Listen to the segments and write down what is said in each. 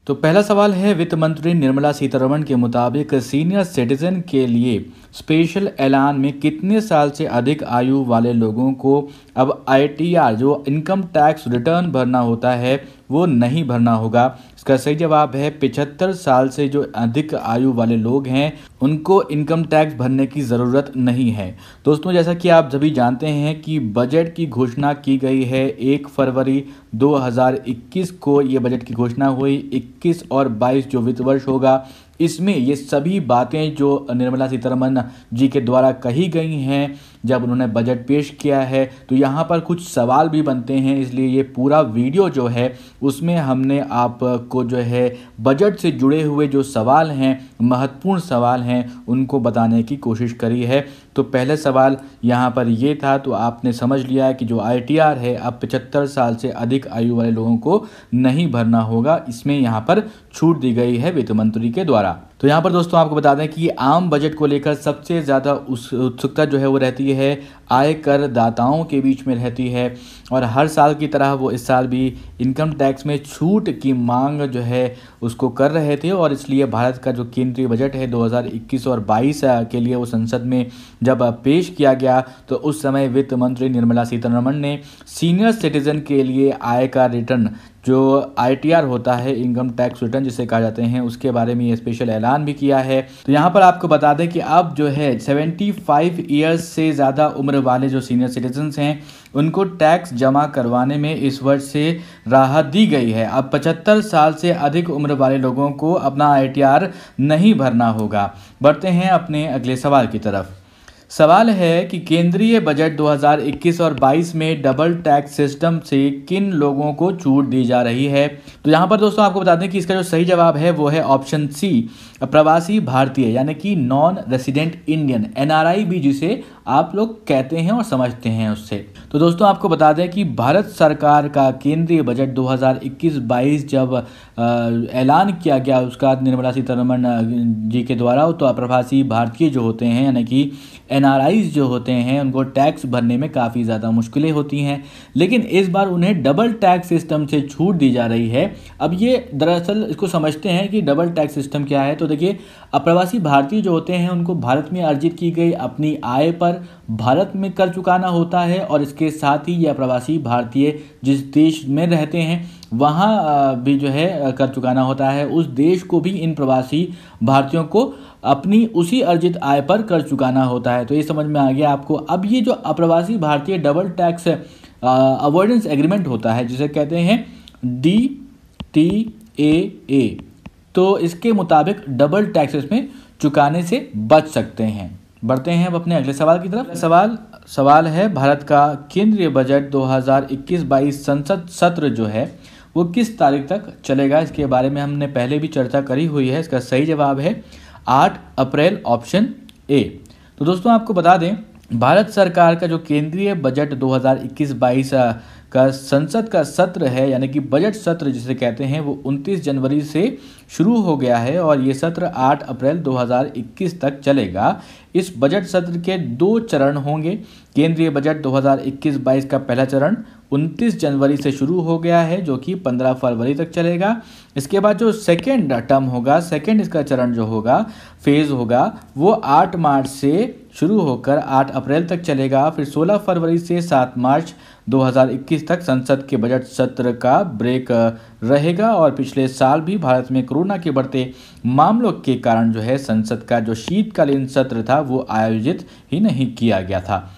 तो पहला सवाल है, वित्त मंत्री निर्मला सीतारमण के मुताबिक सीनियर सिटीजन के लिए स्पेशल ऐलान में कितने साल से अधिक आयु वाले लोगों को अब आईटीआर जो इनकम टैक्स रिटर्न भरना होता है वो नहीं भरना होगा। इसका सही जवाब है 75 साल से जो अधिक आयु वाले लोग हैं उनको इनकम टैक्स भरने की ज़रूरत नहीं है। दोस्तों, जैसा कि आप सभी जानते हैं कि बजट की घोषणा की गई है 1 फरवरी 2021 को ये बजट की घोषणा हुई। 21 और 22 जो वित्त वर्ष होगा इसमें ये सभी बातें जो निर्मला सीतारमण जी के द्वारा कही गई हैं जब उन्होंने बजट पेश किया है, तो यहाँ पर कुछ सवाल भी बनते हैं। इसलिए ये पूरा वीडियो जो है उसमें हमने आपको जो है बजट से जुड़े हुए जो सवाल हैं, महत्वपूर्ण सवाल हैं, उनको बताने की कोशिश करी है। तो पहले सवाल यहाँ पर ये था, तो आपने समझ लिया है कि जो आईटीआर है अब 75 साल से अधिक आयु वाले लोगों को नहीं भरना होगा। इसमें यहाँ पर छूट दी गई है वित्त मंत्री के द्वारा। तो यहाँ पर दोस्तों आपको बता दें कि आम बजट को लेकर सबसे ज़्यादा उत्सुकता जो है वो रहती है आयकर दाताओं के बीच में रहती है, और हर साल की तरह वो इस साल भी इनकम टैक्स में छूट की मांग जो है उसको कर रहे थे। और इसलिए भारत का जो केंद्रीय बजट है 2021 और 22 के लिए वो संसद में जब पेश किया गया तो उस समय वित्त मंत्री निर्मला सीतारमण ने सीनियर सिटीजन के लिए आय का रिटर्न जो आईटीआर होता है, इनकम टैक्स रिटर्न जिसे कहा जाते हैं, उसके बारे में ये स्पेशल ऐलान भी किया है। तो यहाँ पर आपको बता दें कि अब जो है 75 ईयर्स से ज़्यादा उम्र वाले जो सीनियर सिटीजन्स हैं उनको टैक्स जमा करवाने में इस वर्ष से राहत दी गई है। अब 75 साल से अधिक उम्र वाले लोगों को अपना आईटीआर नहीं भरना होगा। बढ़ते हैं अपने अगले सवाल की तरफ। सवाल है कि केंद्रीय बजट 2021 और 22 में डबल टैक्स सिस्टम से किन लोगों को छूट दी जा रही है। तो यहाँ पर दोस्तों आपको बता दें कि इसका जो सही जवाब है वो है ऑप्शन सी, प्रवासी भारतीय यानी कि नॉन रेसिडेंट इंडियन, एनआरआई भी जिसे आप लोग कहते हैं और समझते हैं उससे। तो दोस्तों आपको बता दें कि भारत सरकार का केंद्रीय बजट 2021-22 जब ऐलान किया गया उसका निर्मला सीतारमण जी के द्वारा, तो अप्रवासी भारतीय जो होते हैं यानी कि एनआरआईज जो होते हैं उनको टैक्स भरने में काफ़ी ज़्यादा मुश्किलें होती हैं, लेकिन इस बार उन्हें डबल टैक्स सिस्टम से छूट दी जा रही है। अब ये दरअसल इसको समझते हैं कि डबल टैक्स सिस्टम क्या है। तो देखिए, अप्रवासी भारतीय जो होते हैं उनको भारत में अर्जित की गई अपनी आय पर भारत में कर चुकाना होता है, और इसके साथ ही ये अप्रवासी भारतीय जिस देश में रहते हैं वहाँ भी जो है कर चुकाना होता है। उस देश को भी इन प्रवासी भारतीयों को अपनी उसी अर्जित आय पर कर चुकाना होता है। तो ये समझ में आ गया आपको। अब ये जो अप्रवासी भारतीय डबल टैक्स अवॉइडेंस एग्रीमेंट होता है जिसे कहते हैं DTAA, तो इसके मुताबिक डबल टैक्सेस में चुकाने से बच सकते हैं। बढ़ते हैं अब अपने अगले सवाल की तरफ। सवाल है, भारत का केंद्रीय बजट 2021-22 संसद सत्र जो है वो किस तारीख तक चलेगा। इसके बारे में हमने पहले भी चर्चा करी हुई है। इसका सही जवाब है 8 अप्रैल, ऑप्शन ए। तो दोस्तों आपको बता दें, भारत सरकार का जो केंद्रीय बजट 2021-22 का संसद का सत्र है यानी कि बजट सत्र जिसे कहते हैं वो 29 जनवरी से शुरू हो गया है, और ये सत्र 8 अप्रैल 2021 तक चलेगा। इस बजट सत्र के 2 चरण होंगे। केंद्रीय बजट 2021-22 का पहला चरण 29 जनवरी से शुरू हो गया है जो कि 15 फरवरी तक चलेगा। इसके बाद जो सेकेंड टर्म होगा, सेकेंड इसका चरण जो होगा, फेज़ होगा, वो 8 मार्च से शुरू होकर 8 अप्रैल तक चलेगा। फिर 16 फरवरी से 7 मार्च 2021 तक संसद के बजट सत्र का ब्रेक रहेगा। और पिछले साल भी भारत में कोरोना के बढ़ते मामलों के कारण जो है संसद का जो शीतकालीन सत्र था वो आयोजित ही नहीं किया गया था।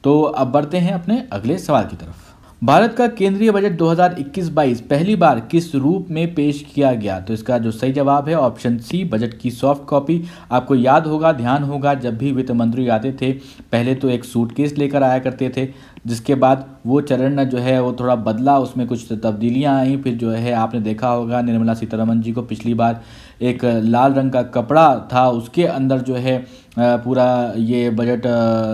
तो अब बढ़ते हैं अपने अगले सवाल की तरफ। भारत का केंद्रीय बजट 2021-22 पहली बार किस रूप में पेश किया गया। तो इसका जो सही जवाब है ऑप्शन सी, बजट की सॉफ्ट कॉपी। आपको याद होगा, ध्यान होगा, जब भी वित्त मंत्री आते थे पहले तो एक सूटकेस लेकर आया करते थे, जिसके बाद वो चरण जो है वो थोड़ा बदला, उसमें कुछ तब्दीलियां आई। फिर जो है आपने देखा होगा निर्मला सीतारमण जी को पिछली बार एक लाल रंग का कपड़ा था, उसके अंदर जो है पूरा ये बजट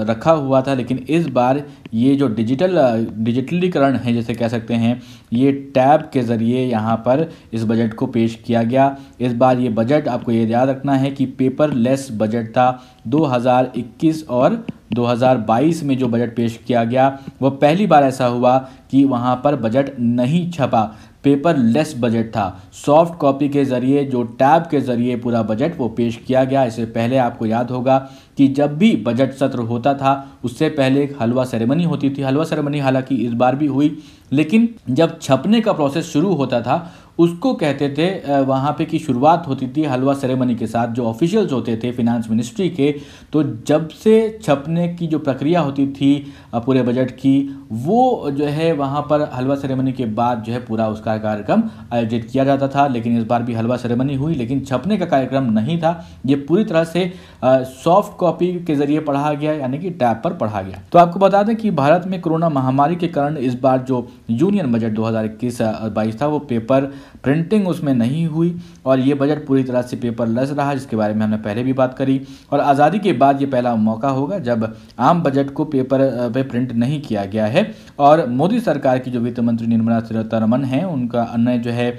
रखा हुआ था। लेकिन इस बार ये जो डिजिटलीकरण है जैसे कह सकते हैं, ये टैब के ज़रिए यहाँ पर इस बजट को पेश किया गया। इस बार ये बजट आपको ये याद रखना है कि पेपरलेस बजट था। 2021 और 2022 में जो बजट पेश किया गया वो पहली बार ऐसा हुआ कि वहाँ पर बजट नहीं छपा। पेपरलेस बजट था। सॉफ्ट कॉपी के ज़रिए, जो टैब के ज़रिए पूरा बजट वो पेश किया गया। इससे पहले आपको याद होगा कि जब भी बजट सत्र होता था उससे पहले एक हलवा सेरेमनी होती थी। हलवा सेरेमनी हालांकि इस बार भी हुई, लेकिन जब छपने का प्रोसेस शुरू होता था उसको कहते थे, वहाँ पे की शुरुआत होती थी हलवा सेरेमनी के साथ। जो ऑफिशियल्स होते थे फिनांस मिनिस्ट्री के, तो जब से छपने की जो प्रक्रिया होती थी पूरे बजट की, वो जो है वहाँ पर हलवा सेरेमनी के बाद जो है पूरा उसका कार्यक्रम आयोजित किया जाता था। लेकिन इस बार भी हलवा सेरेमनी हुई, लेकिन छपने का कार्यक्रम नहीं था। ये पूरी तरह से सॉफ्ट कॉपी के जरिए पढ़ा गया, यानी कि टैब पर पढ़ा गया। तो आपको बता दें कि भारत में कोरोना महामारी के कारण इस बार जो यूनियन बजट 2021-22 था वो पेपर प्रिंटिंग उसमें नहीं हुई और ये बजट पूरी तरह से पेपरलेस रहा, जिसके बारे में हमने पहले भी बात करी। और आज़ादी के बाद ये पहला मौका होगा जब आम बजट को पेपर पे प्रिंट नहीं किया गया है। और मोदी सरकार की जो वित्त मंत्री निर्मला सीतारमण हैं, उनका अन्य जो है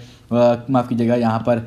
माफ़ कीजिएगा, यहाँ पर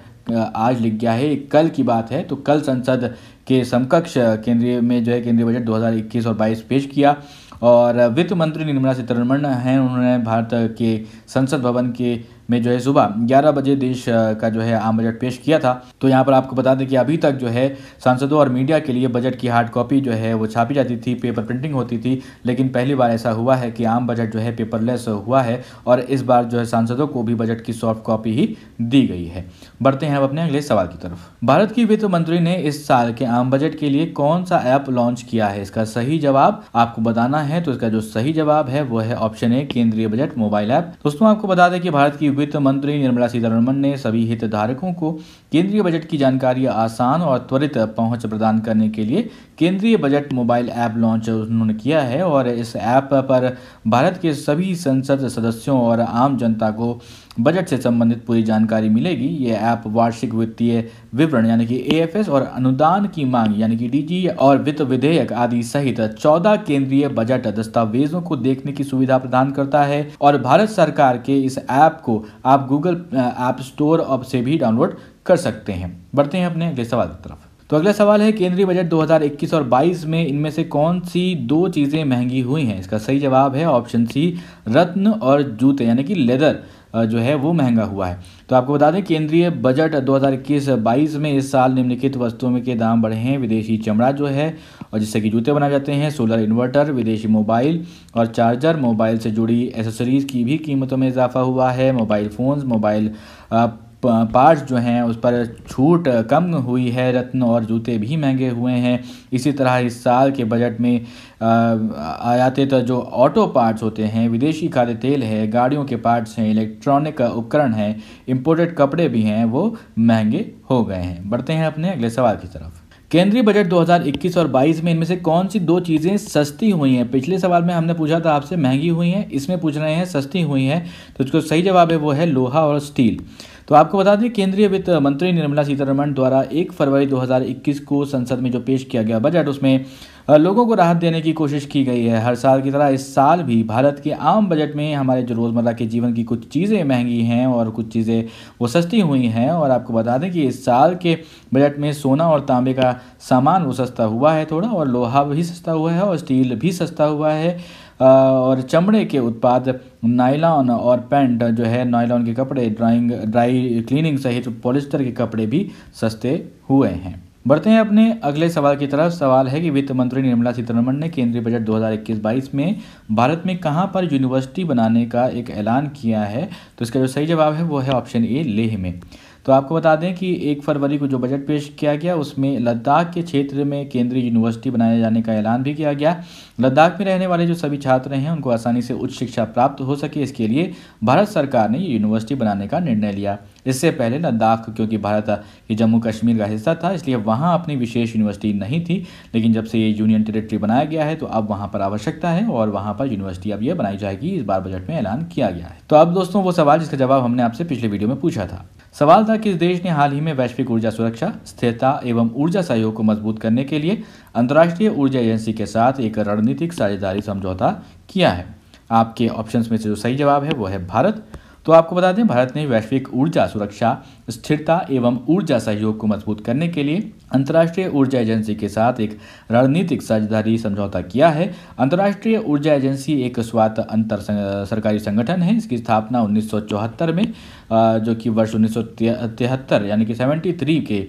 आज लिख गया है, कल की बात है, तो कल संसद के समकक्ष केंद्रीय में जो है केंद्रीय बजट 2021 और 22 पेश किया। और वित्त मंत्री निर्मला सीतारमण हैं, उन्होंने भारत के संसद भवन के में जो है सुबह 11 बजे देश का जो है आम बजट पेश किया था। तो यहाँ पर आपको बता दें कि अभी तक जो है सांसदों और मीडिया के लिए बजट की हार्ड कॉपी जो है वो छापी जाती थी, पेपर प्रिंटिंग होती थी, लेकिन पहली बार ऐसा हुआ है कि आम बजट जो है पेपरलेस हुआ है और इस बार जो है सांसदों को भी बजट की सॉफ्ट कॉपी ही दी गई है। बढ़ते हैं अब अपने अगले सवाल की तरफ। भारत की वित्त मंत्री ने इस साल के आम बजट के लिए कौन सा ऐप लॉन्च किया है? इसका सही जवाब आपको बताना है। तो इसका जो सही जवाब है वो है ऑप्शन ए, केंद्रीय बजट मोबाइल ऐप। दोस्तों आपको बता दें कि भारत की वित्त मंत्री निर्मला सीतारमण ने सभी हितधारकों को केंद्रीय बजट की जानकारी आसान और त्वरित पहुंच प्रदान करने के लिए केंद्रीय बजट मोबाइल ऐप लॉन्च उन्होंने किया है। और इस ऐप पर भारत के सभी संसद सदस्यों और आम जनता को बजट से संबंधित पूरी जानकारी मिलेगी। ये ऐप वार्षिक वित्तीय विवरण यानी कि एएफएस और अनुदान की मांग यानी कि डीजी और वित्त विधेयक आदि सहित 14 केंद्रीय बजट दस्तावेजों को देखने की सुविधा प्रदान करता है। और भारत सरकार के इस ऐप को आप गूगल ऐप स्टोर से भी डाउनलोड कर सकते हैं। बढ़ते हैं अपने अगले सवाल की तरफ। तो अगला सवाल है, केंद्रीय बजट 2021 और 22 में इनमें से कौन सी दो चीज़ें महंगी हुई हैं? इसका सही जवाब है ऑप्शन सी, रत्न और जूते यानी कि लेदर जो है वो महंगा हुआ है। तो आपको बता दें केंद्रीय बजट 2021-22 में इस साल निम्नलिखित वस्तुओं के दाम बढ़े हैं। विदेशी चमड़ा जो है और जिससे कि जूते बनाए जाते हैं, सोलर इन्वर्टर, विदेशी मोबाइल और चार्जर, मोबाइल से जुड़ी एसेसरीज की भी कीमतों में इजाफा हुआ है। मोबाइल फ़ोन्स, मोबाइल पार्ट्स जो हैं उस पर छूट कम हुई है। रत्न और जूते भी महंगे हुए हैं। इसी तरह इस साल के बजट में आयातित जो ऑटो पार्ट्स होते हैं, विदेशी खाद्य तेल है, गाड़ियों के पार्ट्स हैं, इलेक्ट्रॉनिक उपकरण हैं, इंपोर्टेड कपड़े भी हैं, वो महंगे हो गए हैं। बढ़ते हैं अपने अगले सवाल की तरफ। केंद्रीय बजट 2021 और 22 में इनमें से कौन सी दो चीज़ें सस्ती हुई हैं? पिछले सवाल में हमने पूछा था आपसे महंगी हुई हैं, इसमें पूछ रहे हैं सस्ती हुई हैं। तो इसको सही जवाब है वो है लोहा और स्टील। तो आपको बता दें केंद्रीय वित्त मंत्री निर्मला सीतारमण द्वारा 1 फरवरी 2021 को संसद में जो पेश किया गया बजट, उसमें लोगों को राहत देने की कोशिश की गई है। हर साल की तरह इस साल भी भारत के आम बजट में हमारे जो रोज़मर्रा के जीवन की कुछ चीज़ें महंगी हैं और कुछ चीज़ें वो सस्ती हुई हैं। और आपको बता दें कि इस साल के बजट में सोना और तांबे का सामान वो सस्ता हुआ है थोड़ा, और लोहा भी सस्ता हुआ है और स्टील भी सस्ता हुआ है। और चमड़े के उत्पाद, नायलॉन और पैंट जो है, नायलॉन के कपड़े, ड्राई क्लीनिंग सहित पॉलिस्टर के कपड़े भी सस्ते हुए हैं। बढ़ते हैं अपने अगले सवाल की तरफ। सवाल है कि वित्त मंत्री निर्मला सीतारमण ने केंद्रीय बजट 2021-22 में भारत में कहां पर यूनिवर्सिटी बनाने का एक ऐलान किया है? तो इसका जो सही जवाब है वो है ऑप्शन ए, लेह में। तो आपको बता दें कि 1 फरवरी को जो बजट पेश किया गया उसमें लद्दाख के क्षेत्र में केंद्रीय यूनिवर्सिटी बनाए जाने का ऐलान भी किया गया। लद्दाख में रहने वाले जो सभी छात्र हैं उनको आसानी से उच्च शिक्षा प्राप्त हो सके, इसके लिए भारत सरकार ने ये यूनिवर्सिटी बनाने का निर्णय लिया। इससे पहले लद्दाख क्योंकि भारत की जम्मू कश्मीर का हिस्सा था, इसलिए वहाँ अपनी विशेष यूनिवर्सिटी नहीं थी। लेकिन जब से ये यूनियन टेरिटरी बनाया गया है तो अब वहाँ पर आवश्यकता है और वहाँ पर यूनिवर्सिटी अब ये बनाई जाएगी। इस बार बजट में ऐलान किया गया है। तो अब दोस्तों वो सवाल जिसका जवाब हमने आपसे पिछले वीडियो में पूछा था। सवाल था किस देश ने हाल ही में वैश्विक ऊर्जा सुरक्षा, स्थिरता एवं ऊर्जा सहयोग को मजबूत करने के लिए अंतर्राष्ट्रीय ऊर्जा एजेंसी के साथ एक रणनीतिक साझेदारी समझौता किया है? आपके ऑप्शंस में से जो सही जवाब है वो है भारत। तो आपको बता दें, भारत ने वैश्विक ऊर्जा सुरक्षा, स्थिरता एवं ऊर्जा सहयोग को मजबूत करने के लिए अंतर्राष्ट्रीय ऊर्जा एजेंसी के साथ एक रणनीतिक साझेदारी समझौता किया है। अंतर्राष्ट्रीय ऊर्जा एजेंसी एक स्वायत्त अंतर सरकारी संगठन है। इसकी स्थापना 1974 में जो कि वर्ष 1973 यानी कि 73 के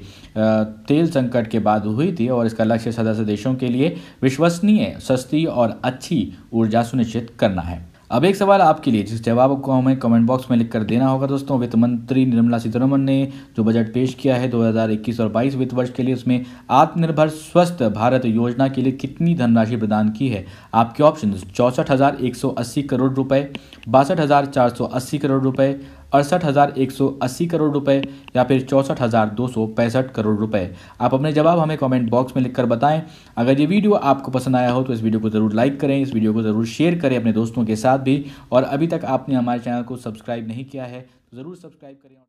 तेल संकट के बाद हुई थी, और इसका लक्ष्य सदस्य देशों के लिए विश्वसनीय, सस्ती और अच्छी ऊर्जा सुनिश्चित करना है। अब एक सवाल आपके लिए, जिस जवाब को हमें कमेंट बॉक्स में लिखकर देना होगा दोस्तों। वित्त मंत्री निर्मला सीतारमण ने जो बजट पेश किया है 2021 और 22 वित्त वर्ष के लिए, उसमें आत्मनिर्भर स्वस्थ भारत योजना के लिए कितनी धनराशि प्रदान की है? आपके ऑप्शन 64,180 करोड़ रुपए, 62,480 करोड़ रुपए, 68,180 करोड़ रुपए या फिर 64,265 करोड़ रुपए। आप अपने जवाब हमें कमेंट बॉक्स में लिखकर बताएं। अगर ये वीडियो आपको पसंद आया हो तो इस वीडियो को ज़रूर लाइक करें, इस वीडियो को ज़रूर शेयर करें अपने दोस्तों के साथ भी, और अभी तक आपने हमारे चैनल को सब्सक्राइब नहीं किया है तो ज़रूर सब्सक्राइब करें।